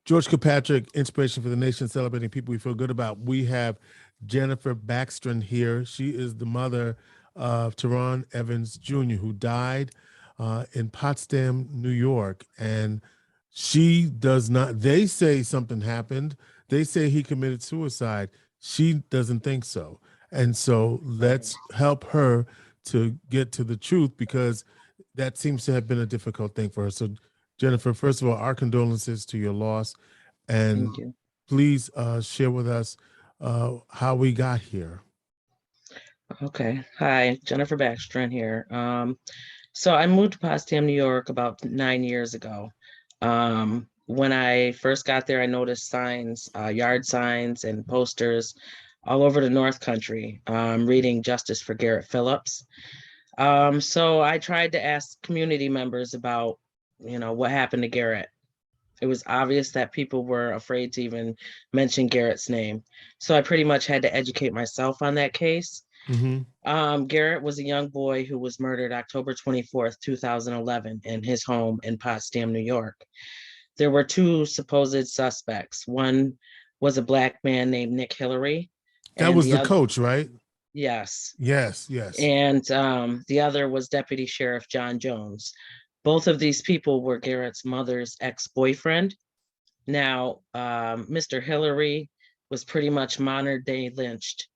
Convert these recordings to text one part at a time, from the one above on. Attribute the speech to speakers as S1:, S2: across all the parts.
S1: George Kilpatrick, Inspiration for the Nation, celebrating people we feel good about. We have Jennifer Braxton here. She is the mother of Terron Evans Jr., who died in Potsdam, New York. And she does not, they say something happened. They say he committed suicide. She doesn't think so. And so let's help her to get to the truth, because that seems to have been a difficult thing for her. So Jennifer, first of all, our condolences to your loss, and
S2: Thank you.
S1: please share with us how we got here.
S2: Okay. Hi, Jennifer Baxtron here. So I moved to Potsdam, New York about 9 years ago. When I first got there, I noticed signs, yard signs and posters all over the North Country, reading Justice for Garrett Phillips. So I tried to ask community members about, what happened to Garrett. It was obvious that people were afraid to even mention Garrett's name. So I pretty much had to educate myself on that case. Garrett was a young boy who was murdered October 24th, 2011 in his home in Potsdam, New York. There were two supposed suspects. One was a Black man named Nick Hillary.
S1: That was the coach, right?
S2: Yes.
S1: Yes, yes.
S2: And the other was Deputy Sheriff John Jones. Both of these people were Garrett's mother's ex-boyfriend. Now, Mr. Hillary was pretty much modern day lynched.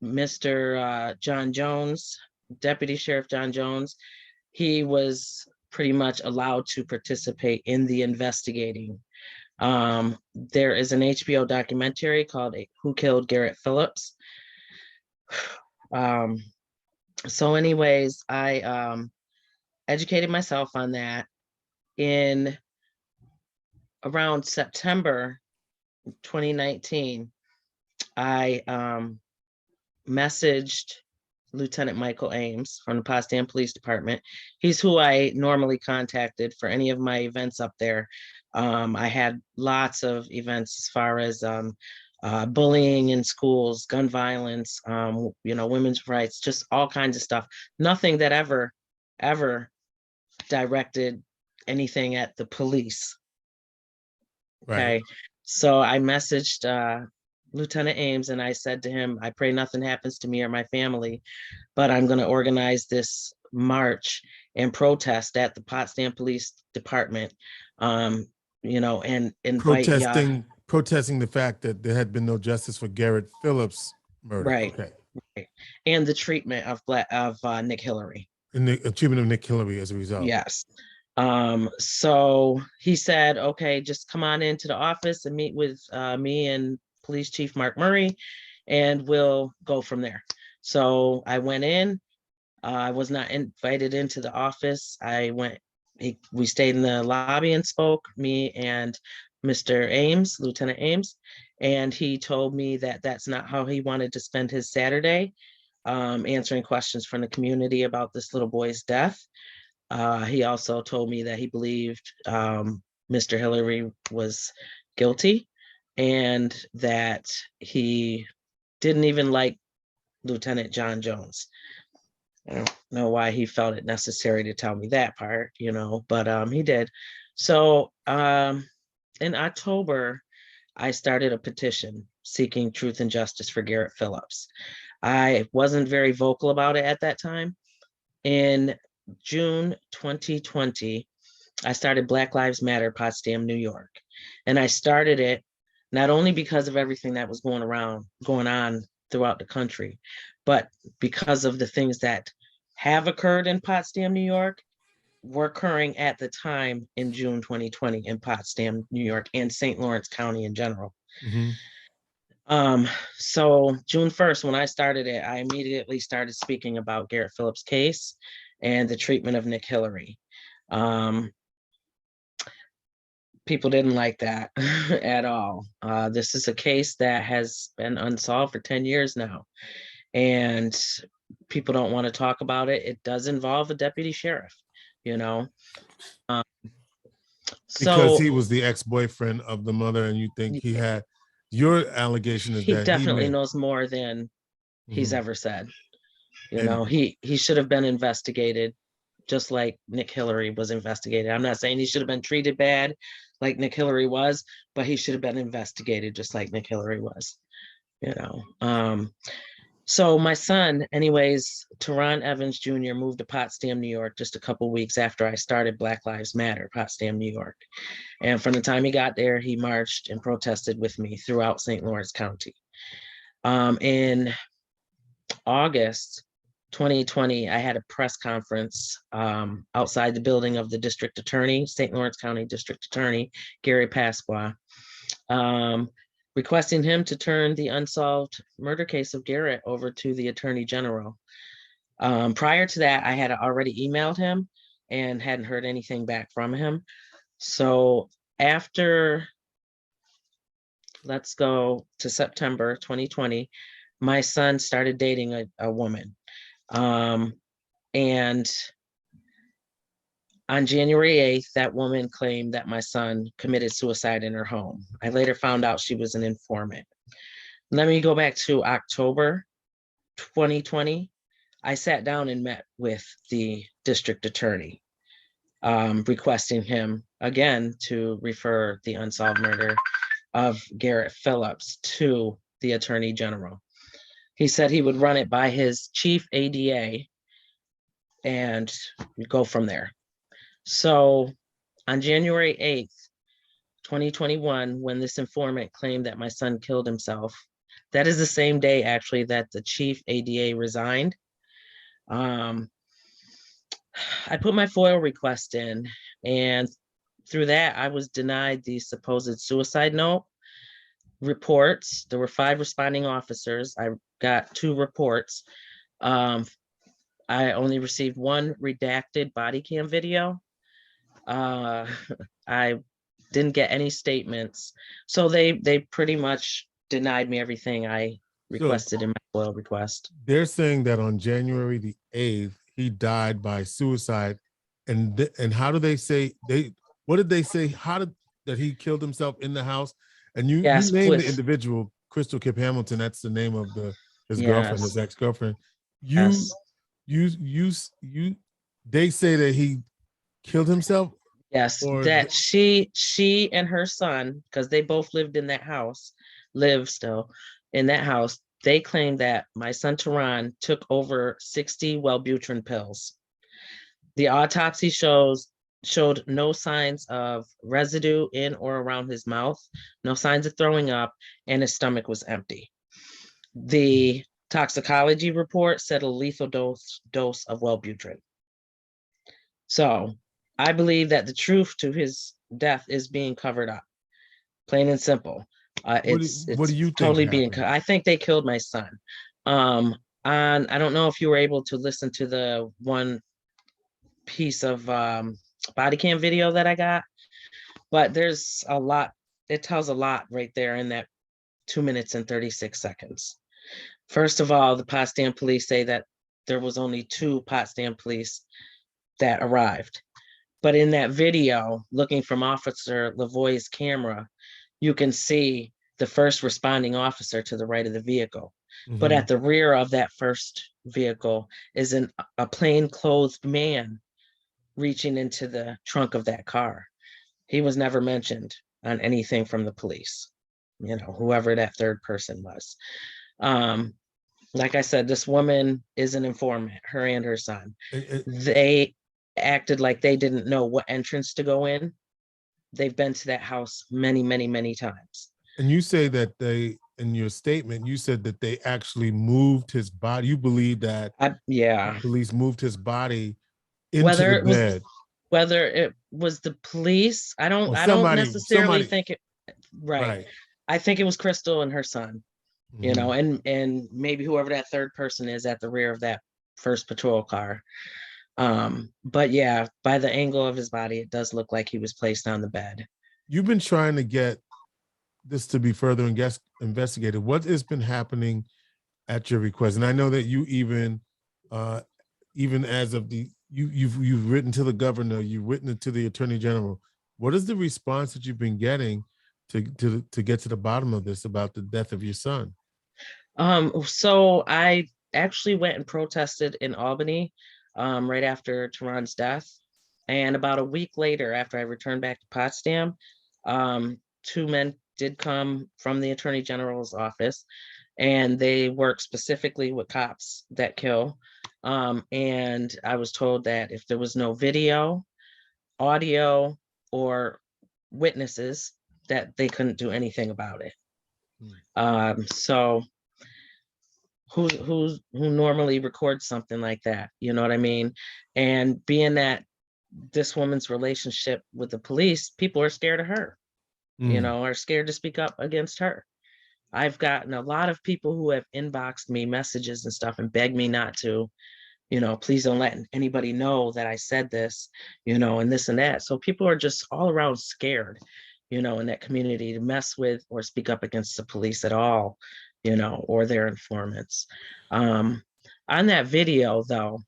S2: Mr. John Jones, Deputy Sheriff John Jones, he was pretty much allowed to participate in the investigating. There is an HBO documentary called Who Killed Garrett Phillips? So anyways, I educated myself on that. In around September 2019, I messaged Lieutenant Michael Ames from the Potsdam Police Department. He's who I normally contacted for any of my events up there. I had lots of events as far as bullying in schools, gun violence, women's rights, just all kinds of stuff. Nothing that ever directed anything at the police. Okay.
S1: Right.
S2: So I messaged Lieutenant Ames and I said to him, I pray nothing happens to me or my family, but I'm going to organize this march and protest at the Potsdam Police Department, and invite
S1: protesting the fact that there had been no justice for Garrett Phillips' murder.
S2: Right.
S1: Okay.
S2: Right. And the treatment of Nick Hillary.
S1: And the treatment of Nick Hillary as a result.
S2: Yes. So he said, okay, just come on into the office and meet with me and Police Chief Mark Murray, and we'll go from there. So I went in. I was not invited into the office. We stayed in the lobby and spoke, me and Mr. Ames, Lieutenant Ames, and he told me that that's not how he wanted to spend his Saturday, answering questions from the community about this little boy's death. He also told me that he believed Mr. Hillary was guilty and that he didn't even like Lieutenant John Jones. I don't know why he felt it necessary to tell me that part, but he did. So in October, I started a petition seeking truth and justice for Garrett Phillips. I wasn't very vocal about it at that time. In June 2020, I started Black Lives Matter Potsdam, New York. And I started it not only because of everything that was going on throughout the country, but because of the things that have occurred in Potsdam, New York, were occurring at the time in June 2020 in Potsdam, New York, and St. Lawrence County in general. So June 1st, when I started it, I immediately started speaking about Garrett Phillips' case and the treatment of Nick Hillary. People didn't like that at all. This is a case that has been unsolved for 10 years now, and people don't want to talk about it. It does involve a deputy sheriff,
S1: Because he was the ex-boyfriend of the mother, and you think he had, your allegation is
S2: he
S1: that
S2: definitely knows more than he's ever said. He should have been investigated just like Nick Hillary was investigated. I'm not saying he should have been treated bad like Nick Hillary was, but he should have been investigated just like Nick Hillary was, you know. So my son, anyways, Terron Evans Jr. moved to Potsdam, New York, just a couple weeks after I started Black Lives Matter, Potsdam, New York. And from the time he got there, he marched and protested with me throughout St. Lawrence County. In August 2020, I had a press conference outside the building of the district attorney, St. Lawrence County District Attorney, Gary Pasqua, requesting him to turn the unsolved murder case of Garrett over to the Attorney General. Prior to that, I had already emailed him and hadn't heard anything back from him. So after, let's go to September 2020, my son started dating a woman. And on January 8th, that woman claimed that my son committed suicide in her home. I later found out she was an informant. Let me go back to October 2020. I sat down and met with the district attorney, requesting him again to refer the unsolved murder of Garrett Phillips to the Attorney General. He said he would run it by his chief ADA and go from there. So on January 8th, 2021, when this informant claimed that my son killed himself, that is the same day actually that the chief ADA resigned. I put my FOIL request in, and through that, I was denied the supposed suicide note reports. There were 5 responding officers. I got 2 reports. I only received 1 redacted body cam video. I didn't get any statements. So they pretty much denied me everything I requested in my FOIL request.
S1: They're saying that on January the 8th, he died by suicide. And how do they say what did they say? That he killed himself in the house? And you named the individual, Crystal Kip Hamilton. That's the name of his girlfriend, his ex-girlfriend. They say that he killed himself?
S2: Yes, that she and her son, because they both lived in that house, live still in that house. They claim that my son Tehran took over 60 Wellbutrin pills. The autopsy showed no signs of residue in or around his mouth, no signs of throwing up, and his stomach was empty. The toxicology report said a lethal dose of Wellbutrin. So I believe that the truth to his death is being covered up, plain and simple. What do you think totally being? I think they killed my son. I don't know if you were able to listen to the one piece of body cam video that I got, but there's a lot. It tells a lot right there in that 2 minutes and 36 seconds. First of all, the Potsdam police say that there was only 2 Potsdam police that arrived. But in that video, looking from Officer Lavoie's camera, you can see the first responding officer to the right of the vehicle. Mm-hmm. But at the rear of that first vehicle is a plainclothed man reaching into the trunk of that car. He was never mentioned on anything from the police, whoever that third person was. Like I said, this woman is an informant, her and her son. They acted like they didn't know what entrance to go in. They've been to that house many, many, many times. And you say that in your statement, you said that they actually moved his body. You believe that the police moved his body into the bed. Whether it was the police, I don't necessarily think it, right. I think it was Crystal and her son, and maybe whoever that third person is at the rear of that first patrol car. But yeah, by the angle of his body, it does look like he was placed on the bed. You've been trying to get this to be further investigated. What has been happening at your request? And I know that you even as of you've written to the governor, you've written to the attorney general. What is the response that you've been getting to get to the bottom of this about the death of your son? So I actually went and protested in Albany right after Tehran's death. And about a week later, after I returned back to Potsdam, two men did come from the Attorney General's office, and they work specifically with cops that kill. And I was told that if there was no video, audio, or witnesses, that they couldn't do anything about it. So who normally records something like that? You know what I mean? And being that this woman's relationship with the police, people are scared of her, are scared to speak up against her. I've gotten a lot of people who have inboxed me messages and stuff and begged me not to, please don't let anybody know that I said this, and this and that. So people are just all around scared, in that community to mess with or speak up against the police at all, or their informants. On that video, though,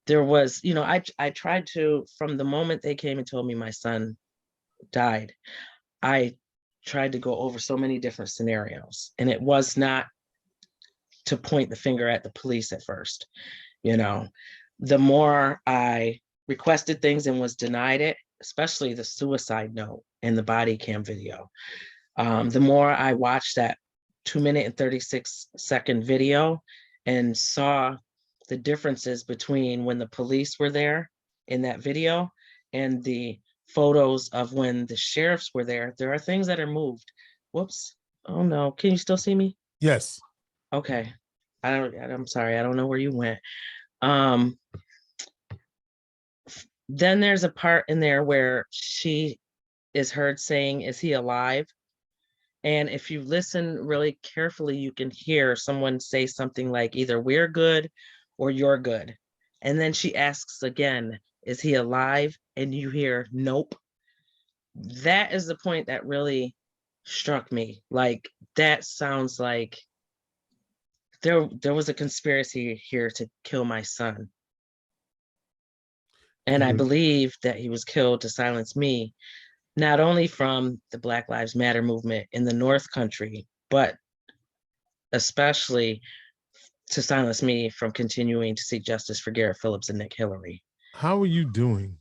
S2: there was, I tried to, from the moment they came and told me my son died, I tried to go over so many different scenarios, and it was not to point the finger at the police at first. The more I requested things and was denied it, especially the suicide note and the body cam video, the more I watched that 2-minute and 36-second video and saw the differences between when the police were there in that video and the photos of when the sheriffs were there. There are things that are moved. Whoops. Oh no. Can you still see me?
S1: Yes.
S2: Okay. I'm sorry. I don't know where you went. Then there's a part in there where she is heard saying, "Is he alive?" And if you listen really carefully, you can hear someone say something like either "we're good" or "you're good." And then she asks again, "Is he alive?" And you hear "nope." That is the point that really struck me. Like, that sounds like there was a conspiracy here to kill my son. And I believe that he was killed to silence me, not only from the Black Lives Matter movement in the North Country, but especially to silence me from continuing to seek justice for Garrett Phillips and Nick Hillary.
S1: How are you doing?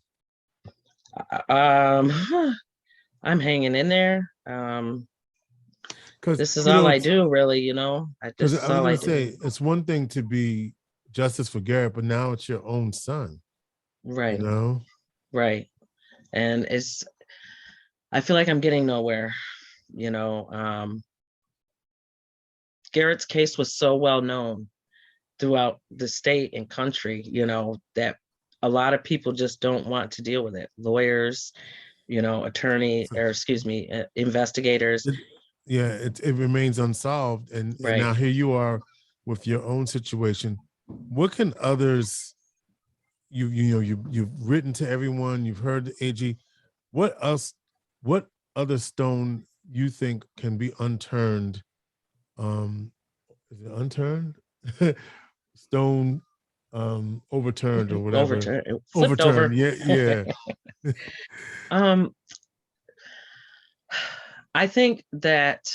S2: I'm hanging in there. This is all I do, really,
S1: Because I was going to say, it's one thing to be justice for Garrett, but now it's your own son.
S2: Right. Right. And I feel like I'm getting nowhere, Garrett's case was so well known throughout the state and country, that a lot of people just don't want to deal with it. Lawyers, investigators.
S1: It remains unsolved. And now here you are with your own situation. What can others, you've written to everyone, you've heard the AG, what other stone you think can be unturned? Is it unturned? Stone overturned or whatever.
S2: Flipped over.
S1: Yeah.
S2: I think that,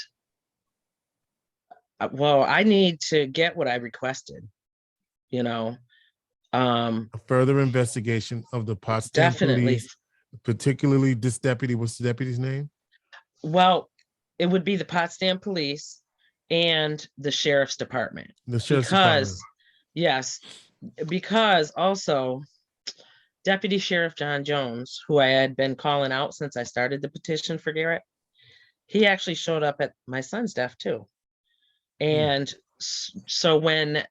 S2: I need to get what I requested, a
S1: further investigation of the Potsdam police, particularly this deputy. What's the deputy's name?
S2: Well, it would be the Potsdam police and the sheriff's department. Yes, because also Deputy Sheriff John Jones, who I had been calling out since I started the petition for Garrett, he actually showed up at my son's death too. And so when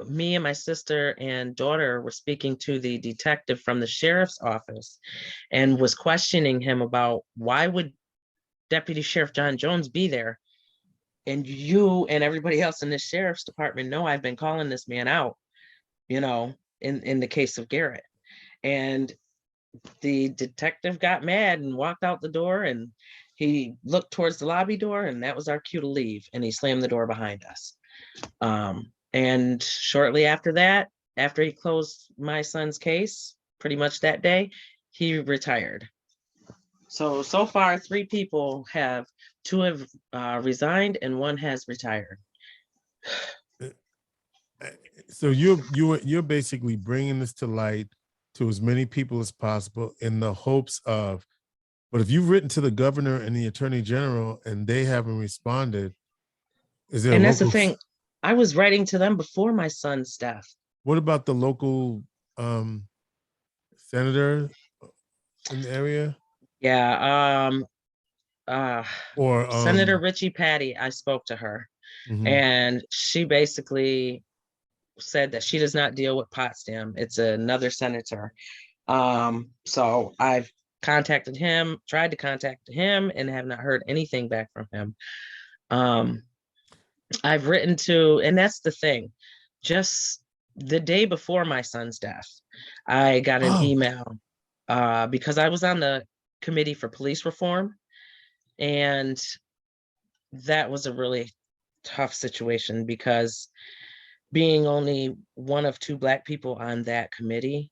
S2: me and my sister and daughter were speaking to the detective from the sheriff's office and was questioning him about why would Deputy Sheriff John Jones be there, and you and everybody else in the sheriff's department know I've been calling this man out, in the case of Garrett. And the detective got mad and walked out the door, and he looked towards the lobby door, and that was our cue to leave, and he slammed the door behind us. And shortly after that, after he closed my son's case, pretty much that day, he retired. So far, 3 people have, 2 have resigned and 1 has retired.
S1: So you're basically bringing this to light to as many people as possible in the hopes of. But if you've written to the governor and the attorney general and they haven't responded, is there a
S2: And that's the
S1: local?
S2: thing. I was writing to them before my son's death.
S1: What about the local senator in the area
S2: Yeah. Uh,
S1: or
S2: Senator Richie Patty, I spoke to her,
S1: mhm.
S2: and she basically said that she does not deal with Potsdam. It's another senator. So I've contacted him, tried to contact him, and have not heard anything back from him. I've written to, and that's the thing, just the day before my son's death, I got an
S1: Oh,
S2: email because I was on the committee for police reform, and that was a really tough situation because being only one of two Black people on that committee,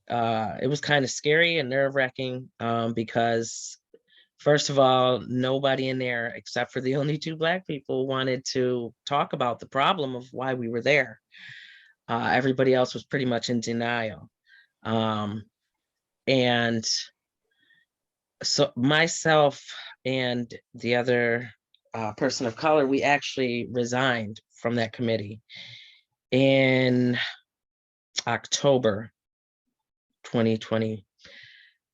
S2: it was kind of scary and nerve-wracking because first of all, nobody in there except for the only two Black people wanted to talk about the problem of why we were there. Everybody else was pretty much in denial. And so myself and the other person of color, we actually resigned from that committee in October 2020.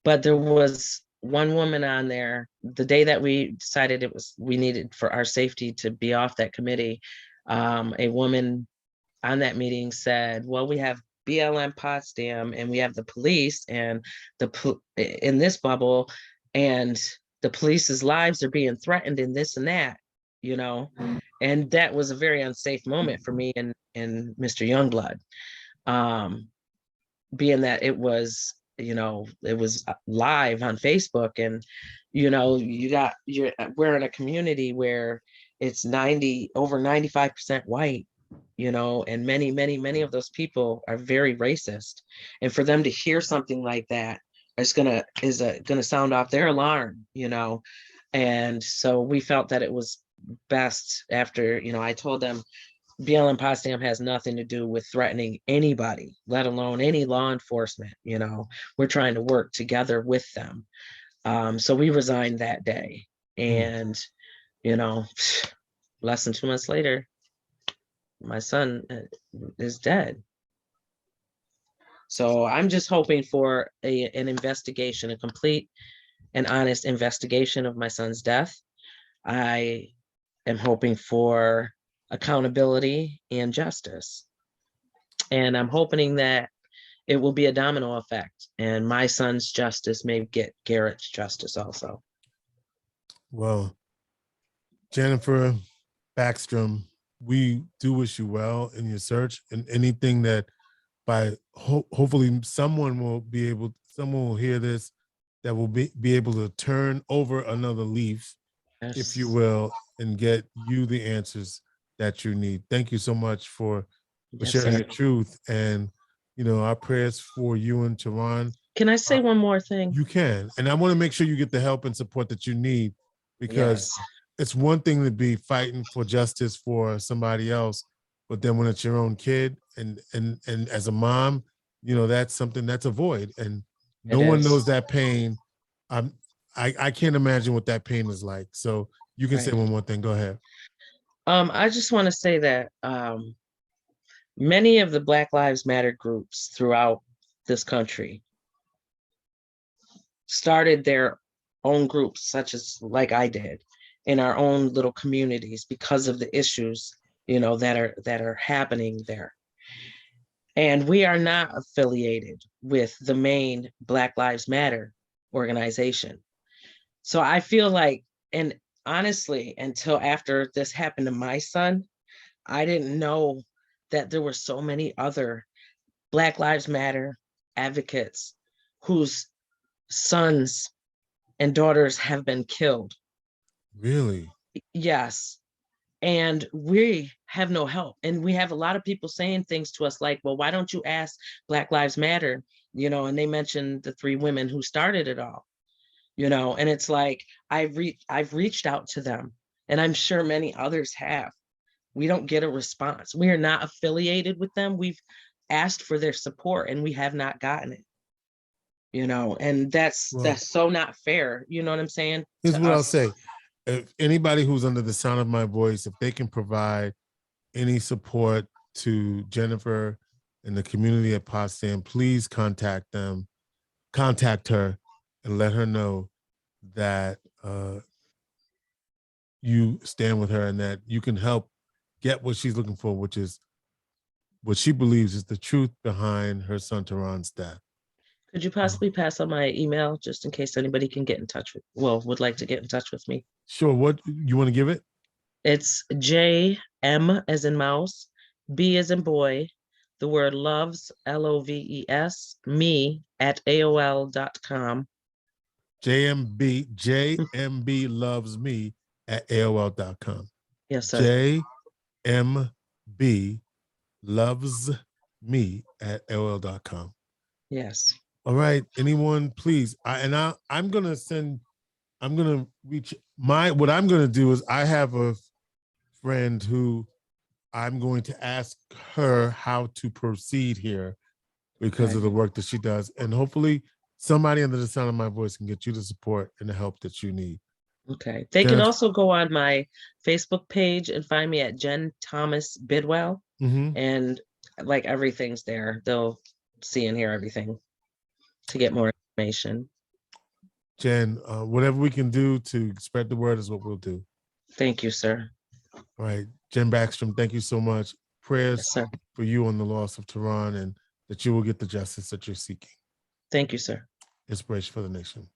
S2: But there was one woman on there the day that we decided we needed for our safety to be off that committee. A woman on that meeting said, well, we have BLM Potsdam and we have the police and in this bubble, and the police's lives are being threatened and this and that, you know. And that was a very unsafe moment for me and Mr. Youngblood. Being that it was, it was live on Facebook, and we're in a community where it's over 95% white, and many of those people are very racist. And for them to hear something like that is gonna sound off their alarm, And so we felt that it was best after, I told them BLM Potsdam has nothing to do with threatening anybody, let alone any law enforcement. We're trying to work together with them. So we resigned that day,
S1: mm.
S2: and you know, less than 2 months later, my son is dead. So I'm just hoping for an investigation, a complete and honest investigation of my son's death. I am hoping for accountability and justice. And I'm hoping that it will be a domino effect, and my son's justice may get Garrett's justice also.
S1: Well, Jennifer Braxton, we do wish you well in your search, and anything that hopefully someone will hear this that will be able to turn over another leaf,
S2: Yes.
S1: if you will, and get you the answers that you need. Thank you so much for
S2: Yes,
S1: sharing
S2: sir.
S1: your truth, and our prayers for you and Tehran.
S2: Can I say one more thing?
S1: You can, and I want to make sure you get the help and support that you need, because
S2: Yes.
S1: it's one thing to be fighting for justice for somebody else, but then when it's your own kid, and as a mom, that's something that's a void, and no one knows that pain. I can't imagine what that pain is like. So you can say one more thing. Go ahead.
S2: I just want to say that many of the Black Lives Matter groups throughout this country started their own groups, such as like I did, in our own little communities because of the issues, that are happening there. And we are not affiliated with the main Black Lives Matter organization. So I feel like, and honestly, until after this happened to my son, I didn't know that there were so many other Black Lives Matter advocates whose sons and daughters have been killed.
S1: Really?
S2: Yes. And we have no help. And we have a lot of people saying things to us like, well, why don't you ask Black Lives Matter? And they mentioned the three women who started it all, and it's like, I've reached out to them, and I'm sure many others have, we don't get a response. We are not affiliated with them. We've asked for their support and we have not gotten it. And that's
S1: Well,
S2: so not fair. You know what I'm saying?
S1: here's
S2: To
S1: what I'll
S2: us.
S1: say. If anybody who's under the sound of my voice, if they can provide any support to Jennifer and the community at Potsdam, please contact her and let her know that you stand with her and that you can help get what she's looking for, which is what she believes is the truth behind her son Tehran's death.
S2: Could you possibly pass on my email just in case anybody can get in touch would like to get in touch with me?
S1: Sure. What you want to give it?
S2: It's JM as in mouse, B as in boy, the word loves, LOVES, me at AOL.com.
S1: JMB loves me at AOL.com.
S2: Yes, sir.
S1: JMB loves me at AOL.com.
S2: Yes.
S1: All right. Anyone, please. I'm gonna reach what I'm gonna do is I have a friend who I'm going to ask her how to proceed here because of the work that she does. And hopefully somebody under the sound of my voice can get you the support and the help that you need.
S2: Okay. They can also go on my Facebook page and find me at Jen Thomas Bidwell. And like everything's there. They'll see and hear everything to get more information.
S1: Jen, whatever we can do to spread the word is what we'll do.
S2: Thank you, sir.
S1: All right. Jen Baxtron, thank you so much. Prayers for you on the loss of Tehran and that you will get the justice that you're seeking.
S2: Thank you, sir.
S1: Inspiration for the nation.